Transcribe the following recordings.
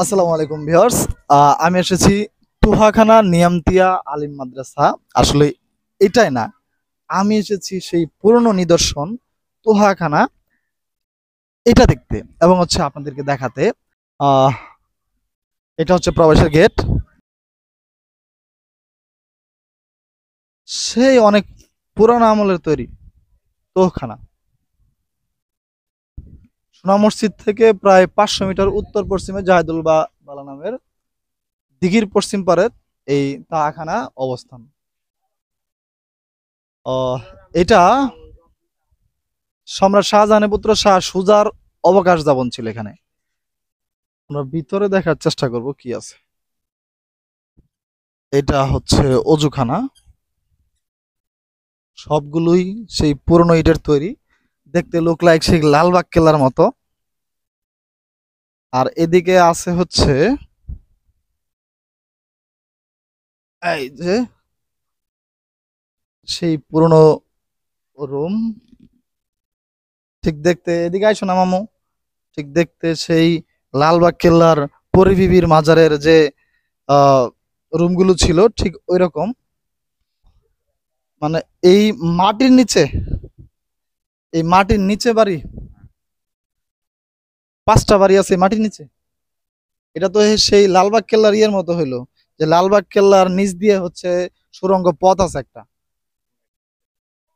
আসসালামু আলাইকুম ভিউয়ার্স। আমি এসেছি তুহাখানা নিয়ামতিয়া আলিম মাদ্রাসা। আসলে এটাই না, আমি এসেছি সেই পুরনো নিদর্শন তুহাখানা এটা দেখতে এবং হচ্ছে আপনাদেরকে দেখাতে। আহ এটা হচ্ছে প্রবেশের গেট। সেই অনেক পুরানো আমলের তৈরি তোহাখানা। সোনা মসজিদ থেকে প্রায় 500 মিটার উত্তর পশ্চিমে জাহেদুল বালা নামের দিঘির পশ্চিম পারে এই তাহাখানা অবস্থান। এটা সম্রাট শাহজাহানের পুত্র শাহ সুজার অবকাশ যাপন ছিল এখানে। আমরা ভিতরে দেখার চেষ্টা করব কি আছে। এটা হচ্ছে অজুখানা, সবগুলোই সেই পুরনো ইটের তৈরি, দেখতে লুক লাইক সেই লালবাগ কেল্লার মতো। আর এদিকে আছে হচ্ছে এই যে সেই পুরনো রুম, ঠিক দেখতে এদিকে আইসো না মামু, ঠিক দেখতে সেই লালবাগ কেল্লার পরিবিবির মাজারের যে আহ রুমগুলো ছিল ঠিক ওই রকম। মানে এই মাটির নিচে, এই মাটির নিচে বাড়ি, 5টা বাড়ি আছে এই মাটির নিচে। এটা তো সেই লালবাগ কেল্লার ইয়ের মতো হইলো, যে লালবাগ কেল্লার নিচ দিয়ে হচ্ছে সুড়ঙ্গ পথ আছে একটা,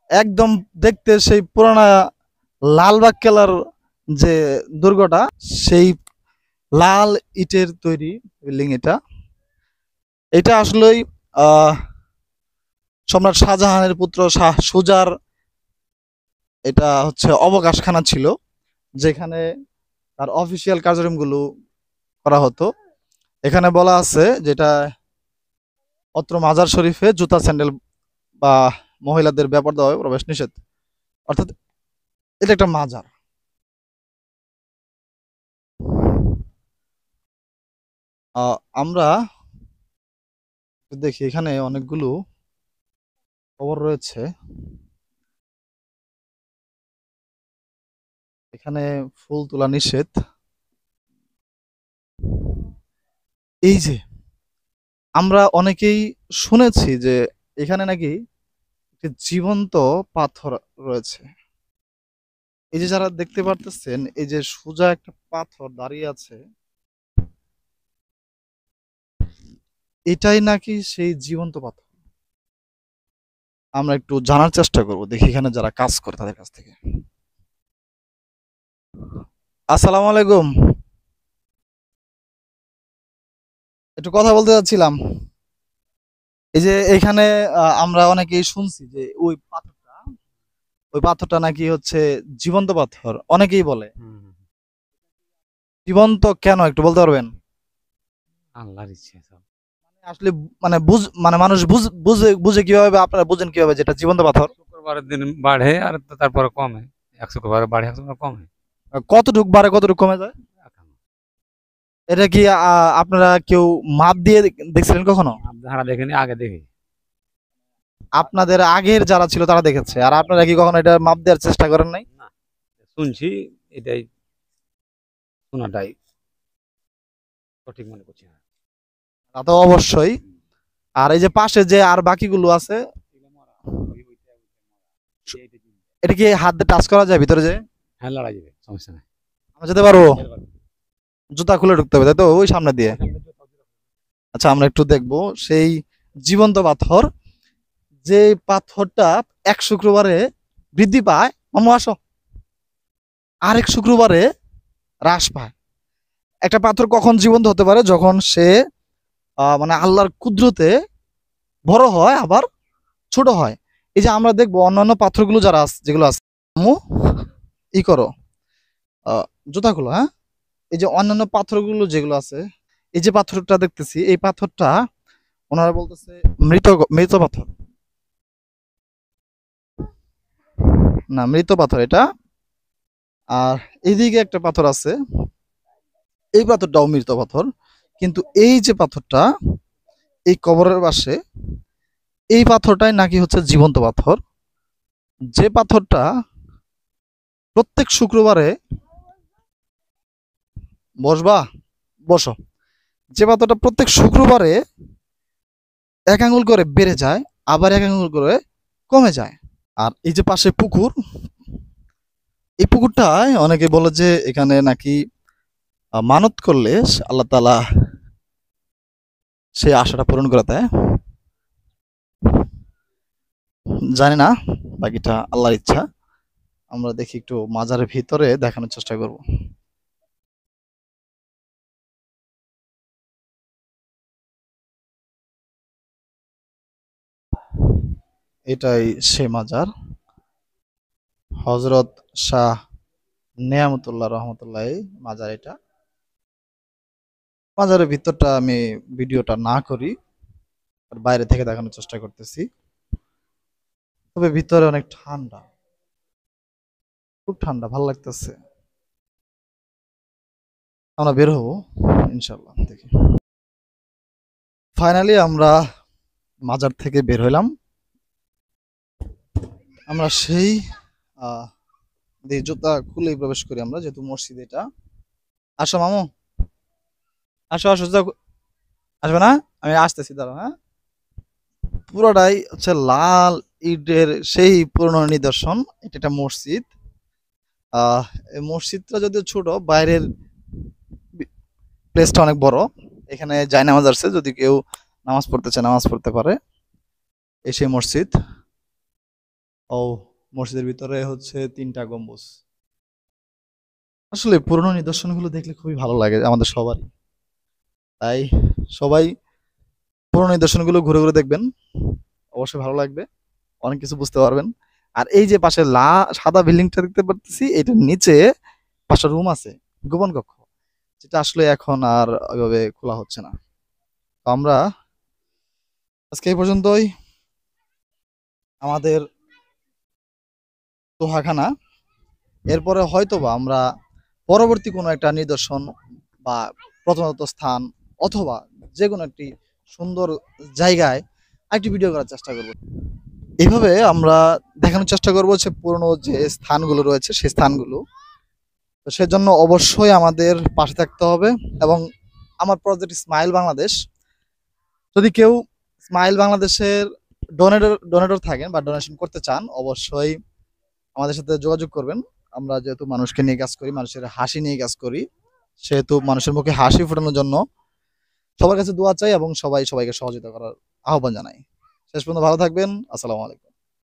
একদম দেখতে সেই পুরানা লালবাগ কেল্লার যে দুর্গটা, সেই লাল ইটের তৈরি বিল্ডিং এটা। এটা আসলেই আহ সম্রাট শাহজাহানের পুত্র শাহ সুজার এটা হচ্ছে অবকাশখানা ছিল, যেখানে তার অফিসিয়াল কার্যক্রমগুলো করা হতো। এখানে বলা আছে যেটা অত্র মাজার শরীফে জুতা স্যান্ডেল বা মহিলাদের ব্যাপার দেওয়া প্রবেশ নিষেধ। অর্থাৎ এটা একটা মাজার। আমরা দেখি এখানে অনেকগুলো খবর রয়েছে। এখানে ফুল তোলা নিষেধ। এই যে আমরা অনেকেই শুনেছি যে এখানে নাকি একটি জীবন্ত পাথর রয়েছে। এই যে যারা দেখতে পারতেছেন, এই যে সোজা একটা পাথর দাঁড়িয়ে আছে, এটাই নাকি সেই জীবন্ত পাথর। আমরা একটু জানার চেষ্টা করব, দেখি এখানে যারা কাজ করে তাদের কাছ থেকে। আসসালামু আলাইকুম, একটু কথা বলতে চাচ্ছিলাম। এই যে এখানে আমরা অনেকেই শুনছি যে ওই পাথরটা নাকি হচ্ছে জীবন্ত পাথর, অনেকেই বলে। জীবন্ত কেন একটু বলতে পারবেন? আল্লাহর ইচ্ছে সব। আসলে মানে মানে মানুষ বুঝে বুঝে কিভাবে, বা আপনারা বুঝেন কিভাবে যেটা জীবন্ত পাথর? শুক্রবারের দিন বাড়ে আর তারপরে কমে। এক শুক্রবারে বাড়ে, এক শুক্রবার কমে। কতটুক বাড়ে কতটুক কমে যায়? এখন এটা কি আপনারা কেউ মাপ দিয়ে দেখছিলেন কখনো? যারা দেখেনি আগে দেখি। আপনাদের আগের যারা ছিল তারা দেখেছে, আর আপনারা কি কখনো এটা মাপ দেওয়ার চেষ্টা করেন নাই? না, শুনছি, এটাই শোনাটাই সঠিক মনে করছি না। তা তো অবশ্যই। আর এই যে পাশে যে আর বাকিগুলো আছে, এটা কি হাত দিয়ে টাচ করা যায় ভিতরে? যে হ্যাঁ, লড়াই যাবে, সমস্যা নাই। আমরা যেতে পারবো? জুতা খুলে ঢুকতে হবে তাই তো, ওই সামনে দিয়ে? আচ্ছা, আমরা একটু দেখবো সেই জীবন্ত পাথর, যে পাথরটা এক শুক্রবারে বৃদ্ধি পায়, মামু আসো, আরেক শুক্রবারে হ্রাস পায়। একটা পাথর কখন জীবন্ত হতে পারে? যখন সে মানে আল্লাহর কুদরতে বড় হয় আবার ছোট হয়। এই যে আমরা দেখবো অন্যান্য পাথরগুলো যারা আছে, যেগুলো আছে, মামু ই করো, আহ, জুতাগুলো, হ্যাঁ, এই যে অন্যান্য পাথরগুলো যেগুলো আছে, এই যে পাথরটা দেখতেছি, এই পাথরটা ওনারা বলতেছে মৃত মৃত পাথর, না মৃত পাথর এটা। আর এইদিকে একটা পাথর আছে, এই পাথরটাও মৃত পাথর। কিন্তু এই যে পাথরটা এই কবরের পাশে, এই পাথরটাই নাকি হচ্ছে জীবন্ত পাথর, যে পাথরটা প্রত্যেক শুক্রবারে, বসবা, বসো, যে পাথরটা প্রত্যেক শুক্রবারে 1 আঙ্গুল করে বেড়ে যায়, আবার 1 আঙ্গুল করে কমে যায়। আর এই যে পাশে পুকুর, এই পুকুরটায় অনেকে বলে যে এখানে নাকি মানত করলে আল্লাহ তাআলা সেই আশাটা পূরণ করে দেয়। জানি না, বাকিটা আল্লাহর ইচ্ছা। আমরা দেখি একটু মাজারের ভিতরে দেখানোর চেষ্টা করব। এটাই সে মাজার, হযরত শাহ নেয়ামতুল্লাহ রহমতুল্লাহ মাজার। এটা মাজারের ভিতরটা আমি ভিডিওটা না করি, আর বাইরে থেকে দেখানোর চেষ্টা করতেছি। তবে ভিতরে অনেক ঠান্ডা, খুব ঠান্ডা, ভালো লাগতেছে। আমরা বের হবো ইনশাল্লাহ। দেখি ফাইনালি আমরা মাজার থেকে বের হইলাম। আমরা সেই জুতা খুলেই প্রবেশ করি আমরা, যেহেতু মসজিদ এটা। আসো মামু, আসো আসো, আসবে না, আমি আসতেছি, দাঁড়াও। হ্যাঁ, পুরোটাই হচ্ছে লাল ইটের সেই পুরনো নিদর্শন। এটা একটা মসজিদ। এই মসজিদটা যদিও ছোট, বাইরের প্লেসটা অনেক বড়। এখানে জায়নামাজ আছে, যদি কেউ নামাজ পড়তে চায় নামাজ পড়তে পারে। এই সেই মসজিদ। ও, মসজিদের ভিতরে হচ্ছে 3টা গম্বুজ। আসলে পুরনো নিদর্শনগুলো দেখলে খুবই ভালো লাগে আমাদের সবারই, তাই সবাই পুরনো নিদর্শনগুলো ঘুরে ঘুরে দেখবেন, অবশ্যই ভালো লাগবে, অনেক কিছু বুঝতে পারবেন। আর এই যে পাশে সাদা বিল্ডিংটা দেখতে পারতেছি, এটার নিচে 5টা রুম আছে, গোপন কক্ষ, যেটা আসলে এখন আর ওইভাবে খোলা হচ্ছে না। তো আমরা আজকে এই পর্যন্তই আমাদের তোহাখানা। এরপরে হয়তোবা আমরা পরবর্তী কোনো একটা নিদর্শন বা প্রত্নতত্ত্ব স্থান অথবা যে কোনো একটি সুন্দর জায়গায় একটি ভিডিও করার চেষ্টা করব। এইভাবে আমরা দেখানোর চেষ্টা করবো যে পুরনো যে স্থানগুলো রয়েছে সেই স্থানগুলো। তো সেজন্য অবশ্যই আমাদের পাশে থাকতে হবে। এবং আমার প্রজেক্ট স্মাইল বাংলাদেশ, যদি কেউ স্মাইল বাংলাদেশের ডোনেটর থাকেন বা ডোনেশন করতে চান, অবশ্যই আমাদের সাথে যোগাযোগ করবেন। আমরা যেহেতু মানুষকে নিয়ে কাজ করি, মানুষের হাসি নিয়ে কাজ করি, সেহেতু মানুষের মুখে হাসি ফোটানোর জন্য সবার কাছে দোয়া চাই এবং সবাইকে সহযোগিতা করার আহ্বান জানাই। শেষ পর্যন্ত ভালো থাকবেন। আসসালামু আলাইকুম।